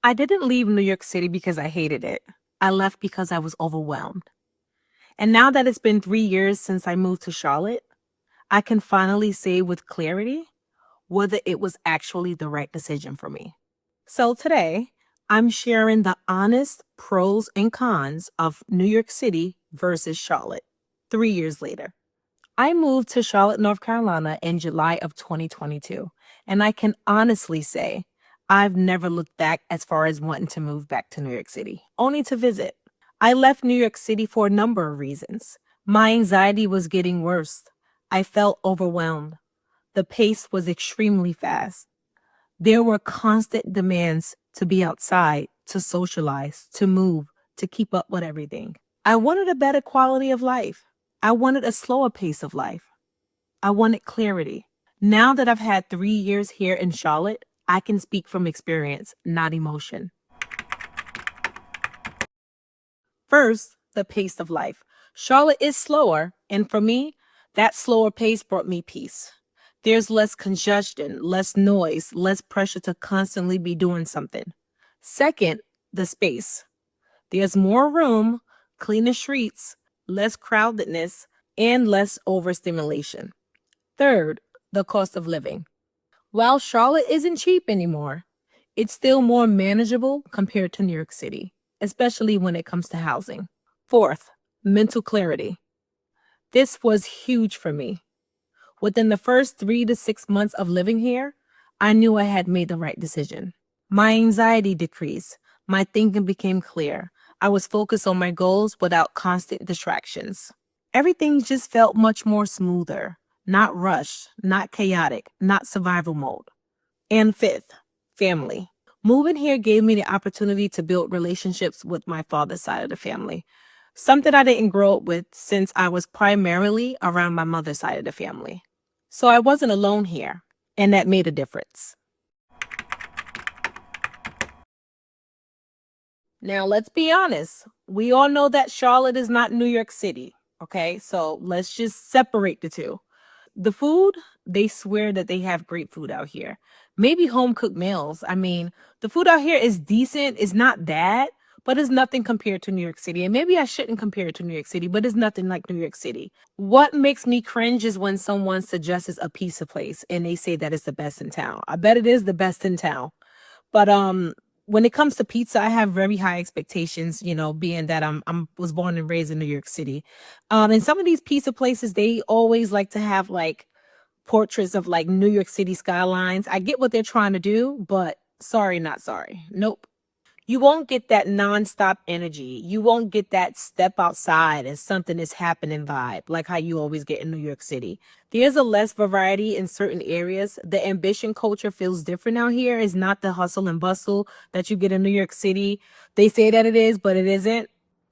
I didn't leave New York City because I hated it. I left because I was overwhelmed. And now that it's been 3 years since I moved to Charlotte, I can finally say with clarity whether it was actually the right decision for me. So today, I'm sharing the honest pros and cons of New York City versus Charlotte 3 years later. I moved to Charlotte, North Carolina in July of 2022, and I can honestly say I've never looked back as far as wanting to move back to New York City, only to visit. I left New York City for a number of reasons. My anxiety was getting worse. I felt overwhelmed. The pace was extremely fast. There were constant demands to be outside, to socialize, to move, to keep up with everything. I wanted a better quality of life. I wanted a slower pace of life. I wanted clarity. Now that I've had 3 years here in Charlotte, I can speak from experience, not emotion. First, the pace of life. Charlotte is slower, and for me, that slower pace brought me peace. There's less congestion, less noise, less pressure to constantly be doing something. Second, the space. There's more room, cleaner streets, less crowdedness, and less overstimulation. Third, the cost of living. While Charlotte isn't cheap anymore, it's still more manageable compared to New York City, especially when it comes to housing. Fourth, mental clarity. This was huge for me. Within the first 3 to 6 months of living here, I knew I had made the right decision. My anxiety decreased. My thinking became clear. I was focused on my goals without constant distractions. Everything just felt much more smoother, not rushed, not chaotic, not survival mode. And fifth, family. Moving here gave me the opportunity to build relationships with my father's side of the family, something I didn't grow up with since I was primarily around my mother's side of the family. So I wasn't alone here, and that made a difference. Now, let's be honest. We all know that Charlotte is not New York City, okay? So let's just separate the two. The food, they swear that they have great food out here. Maybe home cooked meals. I mean, the food out here is decent. It's not bad, but it's nothing compared to New York City. And maybe I shouldn't compare it to New York City, but it's nothing like New York City. What makes me cringe is when someone suggests a pizza place and they say that it's the best in town. I bet it is the best in town. But when it comes to pizza, I have very high expectations, being that I'm was born and raised in New York City. And some of these pizza places, they always like to have like portraits of like New York City skylines. I get what they're trying to do, but sorry, not sorry. Nope. You won't get that nonstop energy. You won't get that step outside and something is happening vibe like how you always get in New York City. There's a less variety in certain areas. The ambition culture feels different out here. It's not the hustle and bustle that you get in New York City. They say that it is, but it isn't.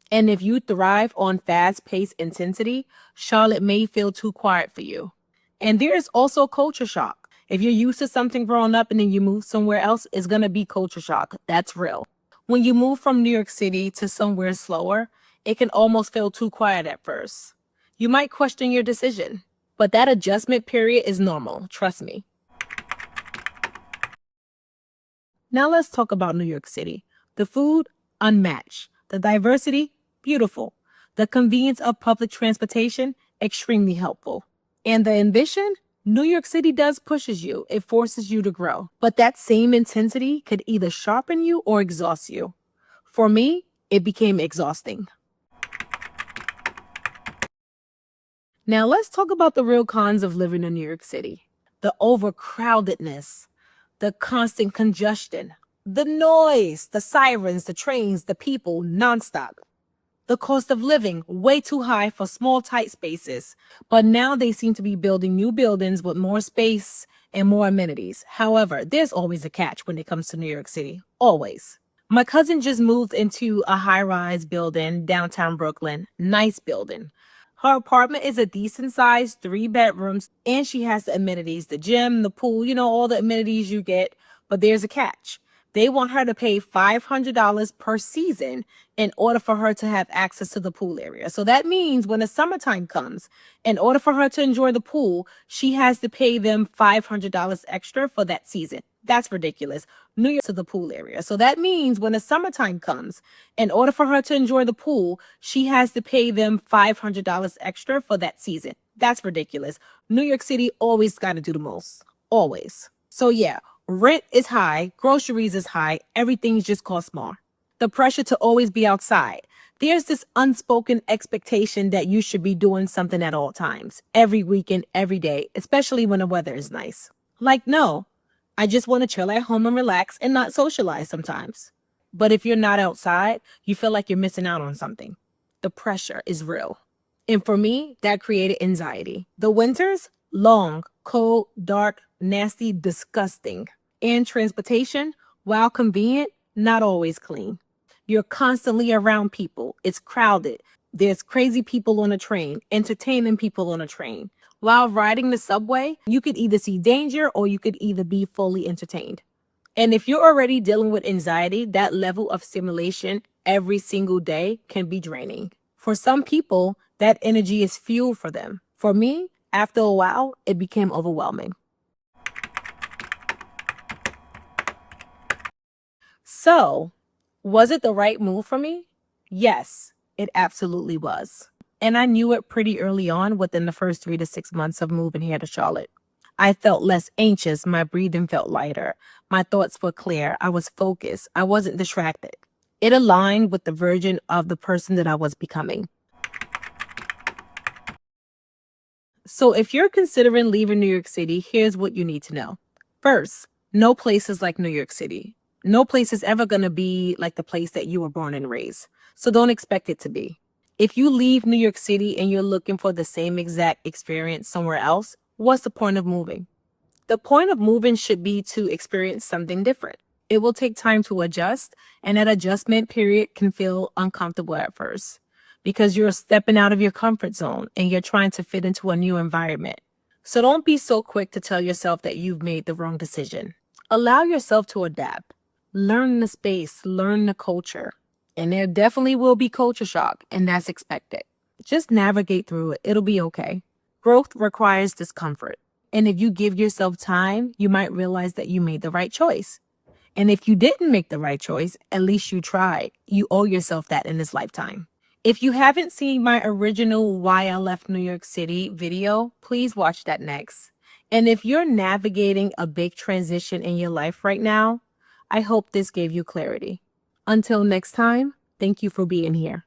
And if you thrive on fast-paced intensity, Charlotte may feel too quiet for you. And there's also culture shock. If you're used to something growing up and then you move somewhere else, it's going to be culture shock. That's real. When you move from New York City to somewhere slower, it can almost feel too quiet at first. You might question your decision, but that adjustment period is normal, trust me. Now let's talk about New York City. The food, unmatched. The diversity, beautiful. The convenience of public transportation, extremely helpful. And the ambition, New York City does pushes you. It forces you to grow. But that same intensity could either sharpen you or exhaust you. For me, it became exhausting. Now let's talk about the real cons of living in New York City. The overcrowdedness, the constant congestion, the noise, the sirens, the trains, the people, nonstop. The cost of living, way too high for small, tight spaces. But now they seem to be building new buildings with more space and more amenities. However, there's always a catch when it comes to New York City. Always. My cousin just moved into a high-rise building downtown Brooklyn. Nice building. Her apartment is a decent-sized 3 bedrooms, and she has the amenities, the gym, the pool, all the amenities you get. But there's a catch. They want her to pay $500 per season in order for her to have access to the pool area. So that means when the summertime comes, in order for her to enjoy the pool, she has to pay them $500 extra for that season. That's ridiculous. New York to the pool area. So that means when the summertime comes, in order for her to enjoy the pool, she has to pay them $500 extra for that season. That's ridiculous. New York City always got to do the most. Always. So yeah, rent is high, groceries is high, everything just costs more. The pressure to always be outside. There's this unspoken expectation that you should be doing something at all times, every weekend, every day, especially when the weather is nice. Like, no, I just want to chill at home and relax and not socialize sometimes. But if you're not outside, you feel like you're missing out on something. The pressure is real. And for me, that created anxiety. The winters, long, cold, dark, nasty, disgusting. And transportation, while convenient, not always clean. You're constantly around people. It's crowded. There's crazy people on a train, entertaining people on a train. While riding the subway, you could either see danger or you could either be fully entertained. And if you're already dealing with anxiety, that level of stimulation every single day can be draining. For some people, that energy is fuel for them. For me, after a while, it became overwhelming. So, was it the right move for me? Yes, it absolutely was. And I knew it pretty early on within the first 3 to 6 months of moving here to Charlotte. I felt less anxious. My breathing felt lighter. My thoughts were clear. I was focused. I wasn't distracted. It aligned with the version of the person that I was becoming. So if you're considering leaving New York City, here's what you need to know. First, no place is like New York City. No place is ever going to be like the place that you were born and raised. So don't expect it to be. If you leave New York City and you're looking for the same exact experience somewhere else, what's the point of moving? The point of moving should be to experience something different. It will take time to adjust, and that adjustment period can feel uncomfortable at first because you're stepping out of your comfort zone and you're trying to fit into a new environment. So don't be so quick to tell yourself that you've made the wrong decision. Allow yourself to adapt. Learn the space, learn the culture. And there definitely will be culture shock, and that's expected. Just navigate through it. It'll be okay. Growth requires discomfort. And if you give yourself time, you might realize that you made the right choice. And if you didn't make the right choice, at least you tried. You owe yourself that in this lifetime. If you haven't seen my original Why I Left New York City video, please watch that next. And if you're navigating a big transition in your life right now, I hope this gave you clarity. Until next time, thank you for being here.